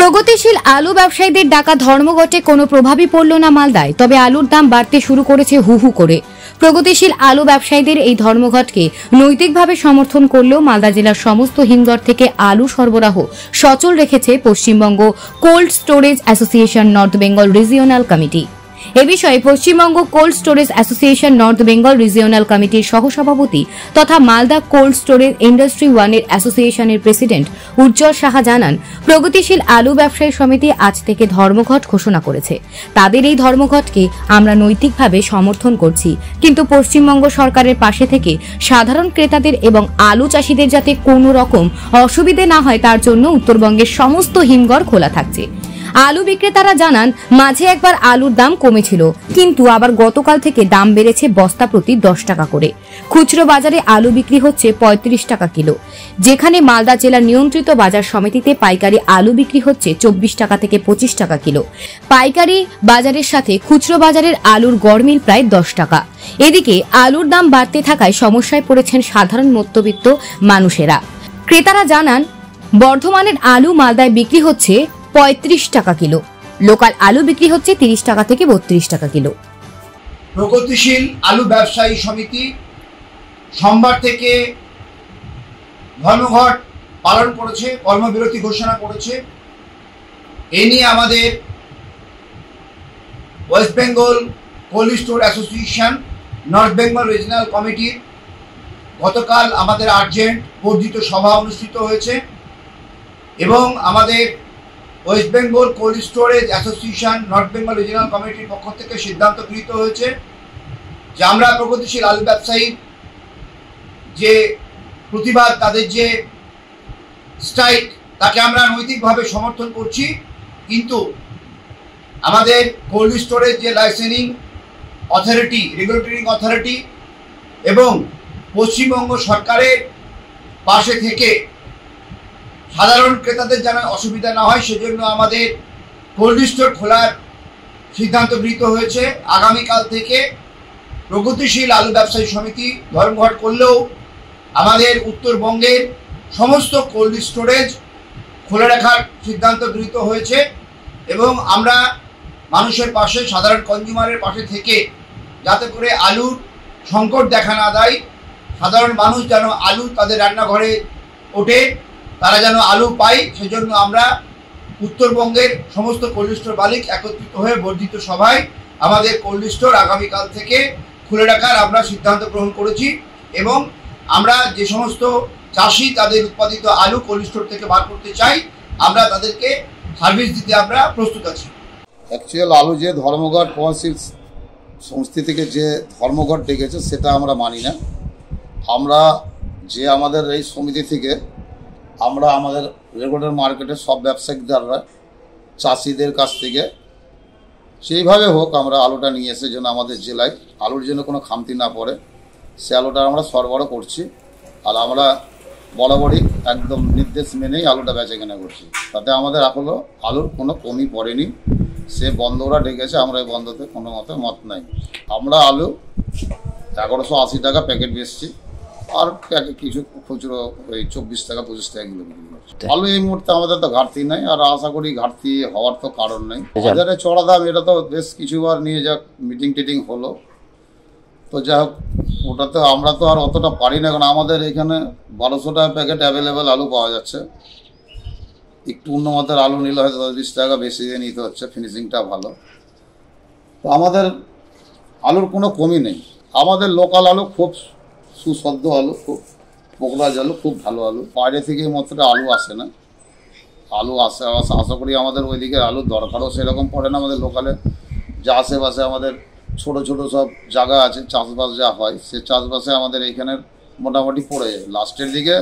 প্রগতিশীল আলু ব্যবসায়ীদের ডাকা ধর্মঘটে কোনো প্রভাবই পড়ল না মালদায়। তবে আলুর দাম বাড়তে শুরু করেছে হু হু করে। প্রগতিশীল আলু ব্যবসায়ীদের এই ধর্মঘটকে নৈতিকভাবে সমর্থন করলেও মালদা জেলার সমস্ত হিমঘর থেকে আলু সরবরাহ সচল রেখেছে Paschimbanga cold storage association north Bengal regional committee. এ বিষয়ে Paschimbanga cold storage association north Bengal regional কমিটির সহসভাপতি তথা মালদা কোল্ড স্টোরেজ ইন্ডাস্ট্রি ওয়ানের অ্যাসোসিয়েশনের প্রেসিডেন্ট উজ্জ্বল সাহা জানান, প্রগতিশীল আলু ব্যবসায়ী সমিতি আজ থেকে ধর্মঘট ঘোষণা করেছে। তাদের এই ধর্মঘটকে আমরা নৈতিকভাবে সমর্থন করছি, কিন্তু পশ্চিমবঙ্গ সরকারের পাশে থেকে সাধারণ ক্রেতাদের এবং আলু চাষিদের যাতে কোনো রকম অসুবিধে না হয় তার জন্য উত্তরবঙ্গের সমস্ত হিমঘর খোলা থাকছে। আলু বিক্রেতারা জানান, মাঝে একবার আলুর দাম কমেছিল, কিন্তু আবার গতকাল থেকে দাম বেড়েছে বস্তা প্রতি 10 টাকা করে। খুচরো বাজারে আলু বিক্রি হচ্ছে 35 টাকা কিলো, যেখানে মালদা জেলার নিয়ন্ত্রিত বাজার সমিতিতে পাইকারি আলু বিক্রি হচ্ছে 24 টাকা থেকে 25 টাকা কিলো। পাইকারি বাজারের সাথে খুচরো বাজারের আলুর গড় মিল প্রায় 10 টাকা। এদিকে আলুর দাম বাড়তে থাকায় সমস্যায় পড়েছেন সাধারণ মধ্যবিত্ত মানুষেরা। ক্রেতারা জানান, বর্ধমানের আলু মালদায় বিক্রি হচ্ছে 35 টাকা কিলো, লোকাল আলু বিক্রি হচ্ছে 30 টাকা থেকে 32 টাকা কিলো। প্রগতিশীল আলু ব্যবসায়ী সমিতি সোমবার থেকে ধর্মঘট পালন করেছে, কর্মবিরতি ঘোষণা করেছে। এ নিয়ে আমাদের West Bengal cold store association north Bengal regional কমিটির গতকাল আমাদের আর্জেন্ট বর্ধিত সভা অনুষ্ঠিত হয়েছে এবং আমাদের West Bengal cold storage association north Bengal regional কমিটির পক্ষ থেকে সিদ্ধান্ত গৃহীত হয়েছে যে আমরা প্রগতিশীল আলু ব্যবসায়ীর যে প্রতিবাদ, তাদের যে স্ট্রাইক, তাকে আমরা নৈতিকভাবে সমর্থন করছি, কিন্তু আমাদের কোল্ড স্টোরেজ যে লাইসেন্সিং অথরিটি, রেগুলেটরি অথরিটি এবং পশ্চিমবঙ্গ সরকারের পাশে থেকে সাধারণ ক্রেতাদের যেন অসুবিধা না হয় সেজন্য আমাদের কোল্ড স্টোর খোলার সিদ্ধান্ত গৃহীত হয়েছে। আগামীকাল থেকে প্রগতিশীল আলু ব্যবসায়ী সমিতি ধর্মঘট করলেও আমাদের উত্তরবঙ্গের সমস্ত কোল্ড স্টোরেজ খোলা রাখার সিদ্ধান্ত গৃহীত হয়েছে এবং আমরা মানুষের পাশে, সাধারণ কনজিউমারের পাশে থেকে যাতে করে আলুর সংকট দেখা না দেয়, সাধারণ মানুষ যেন আলু তাদের রান্নাঘরে ওঠে, তারা যেন আলু পায়, সেজন্য আমরা উত্তরবঙ্গের সমস্ত কোল্ড স্টোর মালিক একত্রিত হয়ে বর্ধিত সভায় আমাদের কোল্ড স্টোর আগামীকাল থেকে খুলে রাখার আমরা সিদ্ধান্ত গ্রহণ করেছি এবং আমরা যে সমস্ত চাষি তাদের উৎপাদিত আলু কোল্ড স্টোর থেকে বার করতে চাই, আমরা তাদেরকে সার্ভিস দিতে আমরা প্রস্তুত আছি। অ্যাকচুয়াল আলু যে ধর্মঘট প্রগতিশীল সংস্থা থেকে যে ধর্মঘট ডেকেছে সেটা আমরা মানি না। আমরা যে আমাদের এই সমিতি থেকে আমরা আমাদের রেগুলার মার্কেটের সব ব্যবসায়িকদাররা চাষিদের কাছ থেকে সেইভাবে হোক আমরা আলুটা নিয়ে এসে যেন আমাদের জেলায় আলুর জন্য কোনো খামতি না পড়ে সে আলুটা আমরা সরবরাহ করছি। আর আমরা বরাবরই একদম নির্দেশ মেনেই আলুটা বেচাকেনা করছি, তাতে আমাদের এখনো আলুর কোনো কমই পড়েনি। সে বন্ধরা ডেকেছে, আমরা এই বন্ধতে কোনো মত নাই। আমরা আলু 1180 টাকা প্যাকেট বেচছি আর কিছু খুচরো ওই 24 টাকা 25 টাকা কিলো বিক্রি করছে। আলু এই মুহূর্তে আমাদের তো ঘাটতি নাই, আর আশা করি ঘাটতি হওয়ার তো কারণ নেই। বাজারে চড়া দাম, এটা তো বেশ কিছুবার নিয়ে যাক মিটিং টিটিং হলো, তো যাই হোক ওটাতে আমরা তো আর অতটা পারি না, কারণ আমাদের এখানে 1200 টাকা প্যাকেট অ্যাভেলেবেল আলু পাওয়া যাচ্ছে। একটু উন্নমানের আলু নিলে হয়তো 10-20 টাকা বেশি দিয়ে নিতে হচ্ছে, ফিনিশিংটা ভালো। তো আমাদের আলুর কোনো কমই নেই। আমাদের লোকাল আলু খুব সুসদ্য আলু, খুব পোকরাজ আলু, খুব ভালো আলু। বাইরে থেকে মাত্র আলু আসে না, আলু আসে আশা করি আমাদের ওইদিকে আলুর দরকারও সেরকম পড়ে না। আমাদের লোকালে যা আশেপাশে আমাদের ছোট ছোট সব জায়গা আছে, চাষবাস যা হয় সে চাষবাসে আমাদের এইখানের মোটামুটি পড়ে যায়। লাস্টের দিকে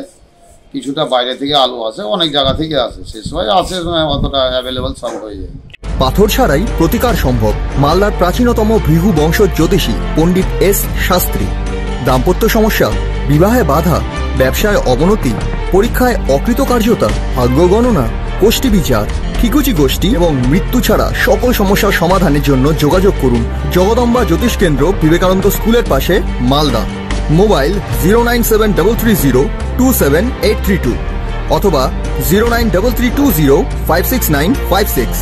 কিছুটা বাইরে থেকে আলু আসে, অনেক জায়গা থেকে আসে, সে সময় আসে অতটা অ্যাভেলেবেল সব হয়ে যায়। পাথর ছাড়াই প্রতিকার সম্ভব। মালদার প্রাচীনতম ভৃগু বংশ জ্যোতিষী পণ্ডিত এস শাস্ত্রী। দাম্পত্য সমস্যা, বিবাহে বাধা, ব্যবসায় অবনতি, পরীক্ষায় অকৃতকার্যতা, ভাগ্য গণনা, গোষ্ঠী বিচার, ঠিকুচি গোষ্ঠী এবং মৃত্যু ছাড়া সকল সমস্যার সমাধানের জন্য যোগাযোগ করুন জগদম্বা জ্যোতিষ কেন্দ্র, বিবেকানন্দ স্কুলের পাশে, মালদা। মোবাইল 09733027832। অথবা 09332056956।